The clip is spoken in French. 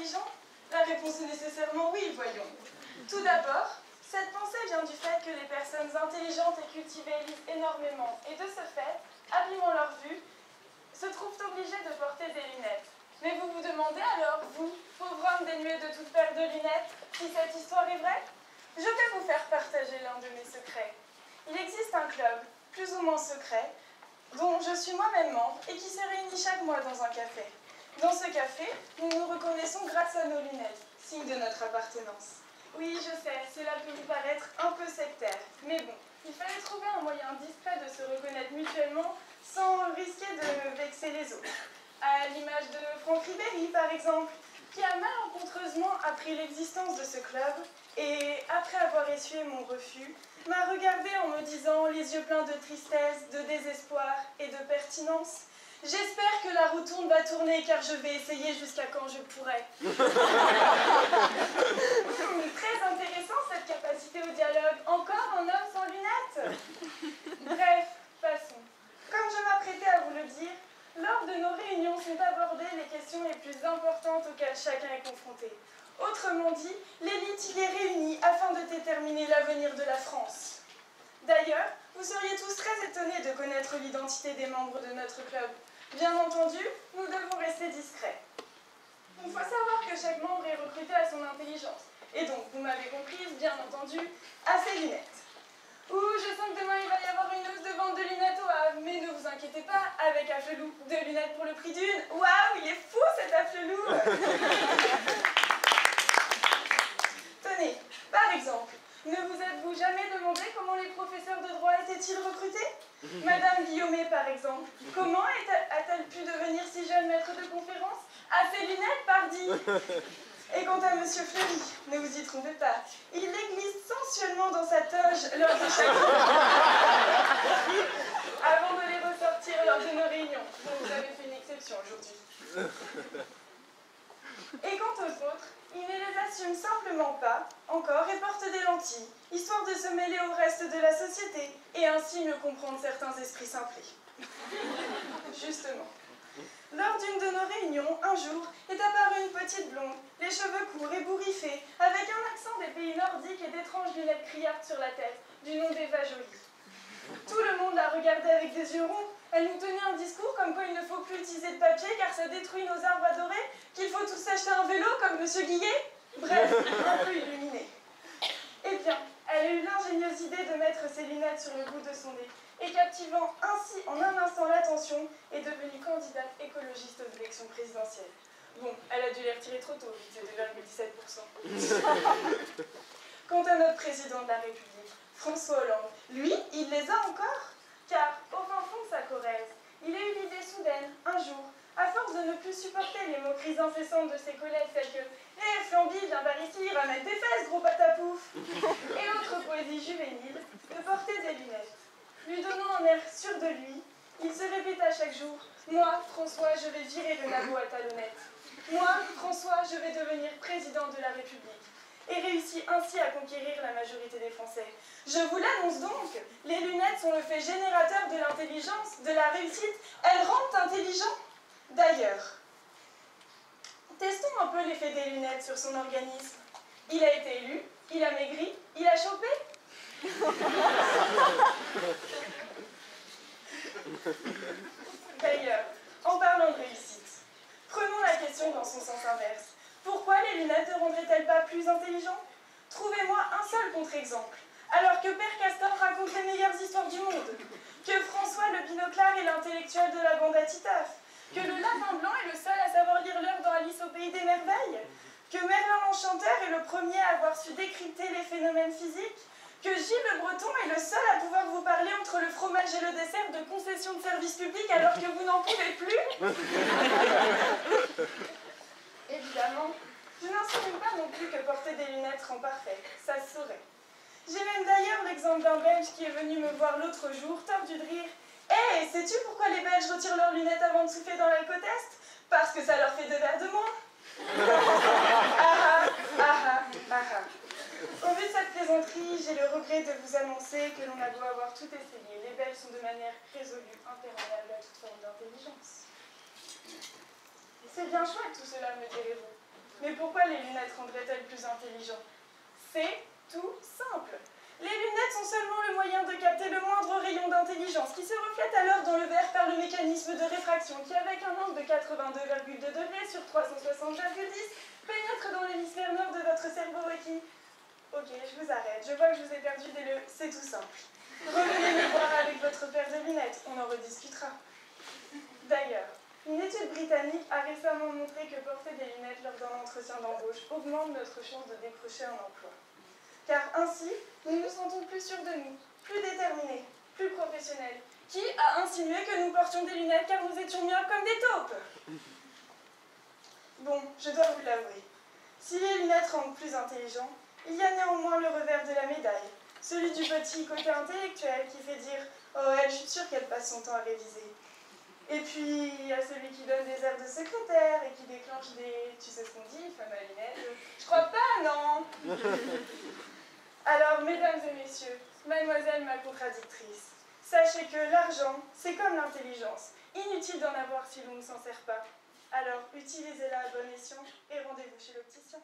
intelligent? La réponse est nécessairement oui, voyons. Tout d'abord, cette pensée vient du fait que les personnes intelligentes et cultivées lisent énormément et de ce fait, abîmant leur vue, se trouvent obligées de porter des lunettes. Mais vous vous demandez alors, vous, pauvre homme dénué de toute paire de lunettes, si cette histoire est vraie? Je vais vous faire partager l'un de mes secrets. Il existe un club, plus ou moins secret, dont je suis moi-même membre et qui se réunit chaque mois dans un café. Dans ce café, nous nous reconnaissons grâce à nos lunettes, signe de notre appartenance. Oui, je sais, cela peut vous paraître un peu sectaire, mais bon, il fallait trouver un moyen discret de se reconnaître mutuellement sans risquer de vexer les autres. À l'image de Franck Ribéry, par exemple, qui a malencontreusement appris l'existence de ce club et, après avoir essuyé mon refus, m'a regardé en me disant, les yeux pleins de tristesse, de désespoir et de pertinence: « J'espère que la roue tourne va tourner car je vais essayer jusqu'à quand je pourrai. » Très intéressant cette capacité au dialogue. Encore un homme sans lunettes? Bref, passons. Comme je m'apprêtais à vous le dire, lors de nos réunions sont abordées les questions les plus importantes auxquelles chacun est confronté. Autrement dit, l'élite y est réunie afin de déterminer l'avenir de la France. D'ailleurs, vous seriez tous très étonnés de connaître l'identité des membres de notre club. Bien entendu, nous devons rester discrets. Il faut savoir que chaque membre est recruté à son intelligence. Et donc, vous m'avez comprise, bien entendu, à ses lunettes. Ouh, je sens que demain il va y avoir une hausse de vente de lunettes au Havre, mais ne vous inquiétez pas, avec Afflelou, 2 lunettes pour le prix d'une. Waouh, il est fou cet Afflelou. Tenez, par exemple, ne vous êtes-vous jamais demandé comment les professeurs de droit étaient-ils recrutés? Madame Guillaumet, par exemple, comment a-t-elle pu devenir si jeune maître de conférence? À ses lunettes, pardi. Et quant à Monsieur Fleury, ne vous y trompez pas, il les glisse sensuellement dans sa toge lors de chaque avant de les ressortir lors de nos réunions. Donc vous avez fait une exception aujourd'hui. Et quant aux autres, ils ne les assument simplement pas encore et portent des lentilles, histoire de se mêler au reste de la société et ainsi mieux comprendre certains esprits simplés. Justement. Lors d'une de nos réunions, un jour, est apparue une petite blonde, les cheveux courts et bourriffés, avec un accent des pays nordiques et d'étranges lunettes criardes sur la tête, du nom d'Eva Joly. Tout le monde la regardait avec des yeux ronds. Elle nous tenait un discours comme quoi il ne faut plus utiliser de papier car ça détruit nos arbres adorés, qu'il faut tous acheter un vélo comme Monsieur Guillet. Bref, un peu illuminée. Eh bien, elle a eu l'ingénieuse idée de mettre ses lunettes sur le bout de son nez et captivant ainsi en un instant l'attention, est devenue candidate écologiste aux élections présidentielles. Bon, elle a dû les retirer trop tôt, 2,17%. Quant à notre président de la République, François Hollande, lui, il les a encore. Car, au fin fond de sa Corrèze, il a eu l'idée soudaine, un jour, à force de ne plus supporter les moqueries incessantes de ses collègues telles que « Hé, Flamby, viens par ici, ramène tes fesses, gros patapouf !» et autres poésies juvéniles, de porter des lunettes. Lui donnant un air sûr de lui, il se répéta chaque jour « Moi, François, je vais virer le nabot à talonnettes. Moi, François, je vais devenir président de la République. » Et réussit ainsi à conquérir la majorité des Français. Je vous l'annonce donc, les lunettes sont le fait générateur de l'intelligence, de la réussite. Elles rendent intelligent. D'ailleurs, testons un peu l'effet des lunettes sur son organisme. Il a été élu, il a maigri, il a chopé. D'ailleurs, en parlant de réussite, prenons la question dans son sens inverse. Pourquoi les lunettes ne rendraient-elles pas plus intelligents? Trouvez-moi un seul contre-exemple. Alors que Père Castor raconte les meilleures histoires du monde, que François le binoclard est l'intellectuel de la bande à Titeuf, que le lapin blanc est le seul à savoir lire l'heure dans Alice au pays des merveilles, que Merlin l'enchanteur est le premier à avoir su décrypter les phénomènes physiques, que Gilles le Breton est le seul à pouvoir vous parler entre le fromage et le dessert de concession de service public alors que vous n'en pouvez plus. Évidemment, je n'insinue pas non plus que porter des lunettes rend parfait, ça se saurait. J'ai même d'ailleurs l'exemple d'un Belge qui est venu me voir l'autre jour, tordu de rire. « Hé, sais-tu pourquoi les Belges retirent leurs lunettes avant de souffler dans l'alcotest? Parce que ça leur fait 2 verres de moins. » Ah ah, ah ah. Au vu de cette plaisanterie, j'ai le regret de vous annoncer que l'on a beau avoir tout essayé. Les Belges sont de manière résolue imperméables à toute forme d'intelligence. C'est bien chouette tout cela, me direz-vous. Mais pourquoi les lunettes rendraient-elles plus intelligents? C'est tout simple. Les lunettes sont seulement le moyen de capter le moindre rayon d'intelligence qui se reflète alors dans le verre par le mécanisme de réfraction qui, avec un angle de 82,2 degrés sur 360,10, pénètre dans l'hémisphère nord de votre cerveau et qui... Ok, je vous arrête, je vois que je vous ai perdu dès le « c'est tout simple ». Revenez me voir avec votre paire de lunettes, on en rediscutera. D'ailleurs, une étude britannique a récemment montré que porter des lunettes lors d'un entretien d'embauche augmente notre chance de décrocher un emploi. Car ainsi, nous nous sentons plus sûrs de nous, plus déterminés, plus professionnels. Qui a insinué que nous portions des lunettes car nous étions myopes comme des taupes? Bon, je dois vous l'avouer. Si les lunettes rendent plus intelligents, il y a néanmoins le revers de la médaille, celui du petit côté intellectuel qui fait dire « Oh, elle, je suis sûre qu'elle passe son temps à réviser ». Et puis, il y a celui qui donne des airs de secrétaire et qui déclenche des... Tu sais ce qu'on dit, femme à lunettes? Je crois pas, non. Alors, mesdames et messieurs, mademoiselle ma contradictrice, sachez que l'argent, c'est comme l'intelligence. Inutile d'en avoir si l'on ne s'en sert pas. Alors, utilisez-la à bon escient et rendez-vous chez l'opticien.